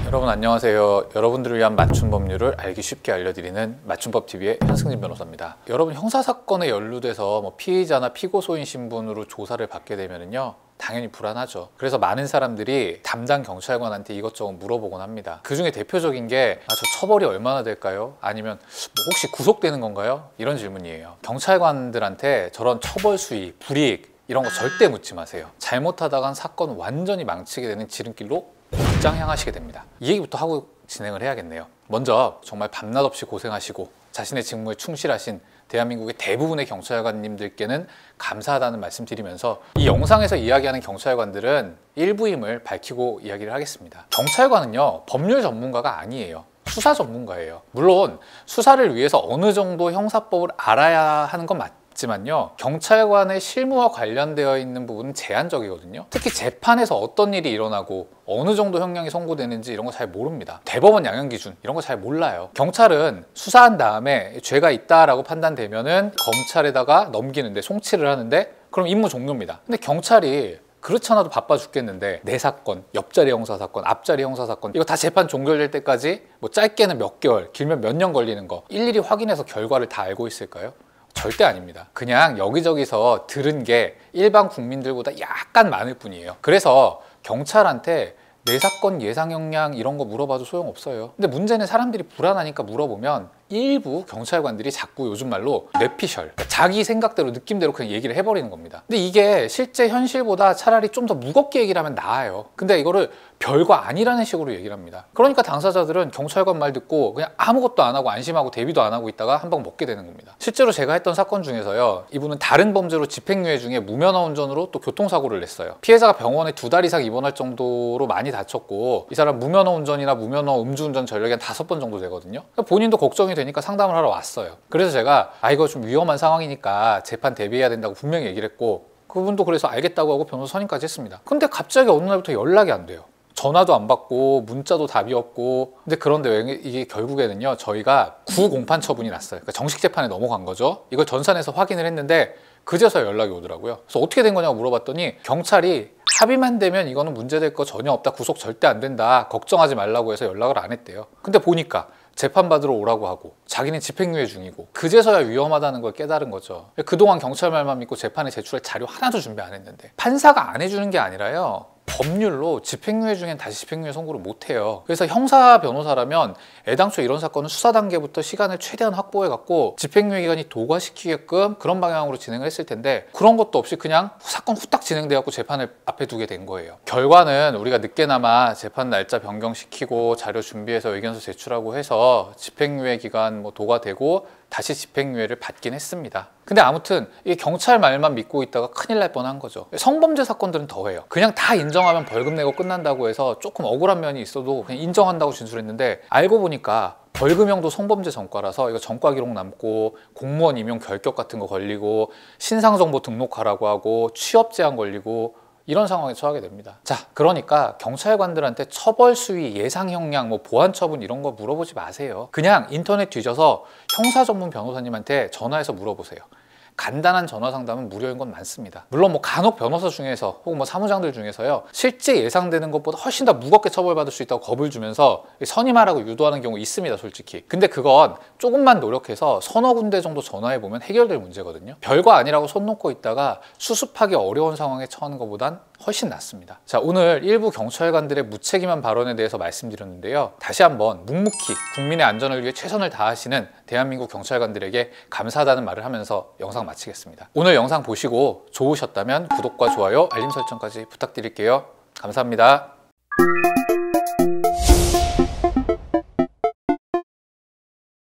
여러분 안녕하세요. 여러분들을 위한 맞춤 법률을 알기 쉽게 알려드리는 맞춤법TV의 현승진 변호사입니다. 여러분 형사사건에 연루돼서 피의자나 피고소인 신분으로 조사를 받게 되면요, 당연히 불안하죠. 그래서 많은 사람들이 담당 경찰관한테 이것저것 물어보곤 합니다. 그 중에 대표적인 게 저 처벌이 얼마나 될까요? 아니면 혹시 구속되는 건가요? 이런 질문이에요. 경찰관들한테 저런 처벌 수위, 불이익 이런 거 절대 묻지 마세요. 잘못하다간 사건 완전히 망치게 되는 지름길로 곧장 향하시게 됩니다. 이 얘기부터 하고 진행을 해야겠네요. 먼저 정말 밤낮 없이 고생하시고 자신의 직무에 충실하신 대한민국의 대부분의 경찰관님들께는 감사하다는 말씀 드리면서, 이 영상에서 이야기하는 경찰관들은 일부임을 밝히고 이야기를 하겠습니다. 경찰관은요, 법률 전문가가 아니에요. 수사 전문가예요. 물론 수사를 위해서 어느 정도 형사법을 알아야 하는 건 맞지만요, 경찰관의 실무와 관련되어 있는 부분은 제한적이거든요. 특히 재판에서 어떤 일이 일어나고 어느 정도 형량이 선고되는지 이런 거 잘 모릅니다. 대법원 양형 기준 이런 거 잘 몰라요. 경찰은 수사한 다음에 죄가 있다라고 판단되면은 검찰에다가 넘기는데, 송치를 하는데, 그럼 임무 종료입니다. 근데 경찰이 그렇지 않아도 바빠 죽겠는데 내 사건, 옆자리 형사사건, 앞자리 형사사건 이거 다 재판 종결될 때까지 짧게는 몇 개월, 길면 몇 년 걸리는 거 일일이 확인해서 결과를 다 알고 있을까요? 절대 아닙니다. 그냥 여기저기서 들은 게 일반 국민들보다 약간 많을 뿐이에요. 그래서 경찰한테 내 사건 예상 형량 이런 거 물어봐도 소용없어요. 근데 문제는 사람들이 불안하니까 물어보면 일부 경찰관들이 자꾸 요즘 말로 뇌피셜, 자기 생각대로 느낌대로 그냥 얘기를 해버리는 겁니다. 근데 이게 실제 현실보다 차라리 좀 더 무겁게 얘기를 하면 나아요. 근데 이거를 별거 아니라는 식으로 얘기를 합니다. 그러니까 당사자들은 경찰관 말 듣고 그냥 아무것도 안 하고 안심하고 대비도 안 하고 있다가 한 방 먹게 되는 겁니다. 실제로 제가 했던 사건 중에서요, 이분은 다른 범죄로 집행유예 중에 무면허 운전으로 또 교통사고를 냈어요. 피해자가 병원에 2달 이상 입원할 정도로 많이 다쳤고, 이 사람 무면허 운전이나 무면허 음주운전 전력이 한 5번 정도 되거든요. 본인도 걱정이 되니까 상담을 하러 왔어요. 그래서 제가 이거 좀 위험한 상황이니까 재판 대비해야 된다고 분명히 얘기를 했고, 그분도 그래서 알겠다고 하고 변호사 선임까지 했습니다. 근데 갑자기 어느 날부터 연락이 안 돼요. 전화도 안 받고 문자도 답이 없고. 근데 그런데 왜 이게 결국에는요, 저희가 구공판 처분이 났어요. 그러니까 정식 재판에 넘어간 거죠. 이걸 전산에서 확인을 했는데 그제서야 연락이 오더라고요. 그래서 어떻게 된 거냐고 물어봤더니 경찰이 합의만 되면 이거는 문제될 거 전혀 없다, 구속 절대 안 된다, 걱정하지 말라고 해서 연락을 안 했대요. 근데 보니까 재판받으러 오라고 하고 자기는 집행유예 중이고, 그제서야 위험하다는 걸 깨달은 거죠. 그동안 경찰 말만 믿고 재판에 제출할 자료 하나도 준비 안 했는데, 판사가 안 해주는 게 아니라요, 법률로 집행유예 중엔 다시 집행유예 선고를 못해요. 그래서 형사 변호사라면 애당초 이런 사건은 수사 단계부터 시간을 최대한 확보해갖고 집행유예 기간이 도과시키게끔 그런 방향으로 진행을 했을 텐데, 그런 것도 없이 그냥 사건 후딱 진행돼갖고 재판을 앞에 두게 된 거예요. 결과는 우리가 늦게나마 재판 날짜 변경시키고 자료 준비해서 의견서 제출하고 해서 집행유예 기간 도과되고 다시 집행유예를 받긴 했습니다. 근데 아무튼 이 경찰 말만 믿고 있다가 큰일 날 뻔한 거죠. 성범죄 사건들은 더해요. 그냥 다 인정하면 벌금 내고 끝난다고 해서 조금 억울한 면이 있어도 그냥 인정한다고 진술했는데, 알고 보니까 벌금형도 성범죄 전과라서 이거 전과 기록 남고 공무원 임용 결격 같은 거 걸리고 신상정보 등록하라고 하고 취업 제한 걸리고 이런 상황에 처하게 됩니다. 자, 그러니까 경찰관들한테 처벌 수위, 예상 형량, 보안 처분 이런 거 물어보지 마세요. 그냥 인터넷 뒤져서 형사 전문 변호사님한테 전화해서 물어보세요. 간단한 전화 상담은 무료인 건 많습니다. 물론 간혹 변호사 중에서 혹은 사무장들 중에서요, 실제 예상되는 것보다 훨씬 더 무겁게 처벌받을 수 있다고 겁을 주면서 선임하라고 유도하는 경우 있습니다, 솔직히. 근데 그건 조금만 노력해서 서너 군데 정도 전화해보면 해결될 문제거든요. 별거 아니라고 손 놓고 있다가 수습하기 어려운 상황에 처하는 것보단 훨씬 낫습니다. 자, 오늘 일부 경찰관들의 무책임한 발언에 대해서 말씀드렸는데요, 다시 한번 묵묵히 국민의 안전을 위해 최선을 다하시는 대한민국 경찰관들에게 감사하다는 말을 하면서 영상 마치겠습니다. 오늘 영상 보시고 좋으셨다면 구독과 좋아요, 알림 설정까지 부탁드릴게요. 감사합니다.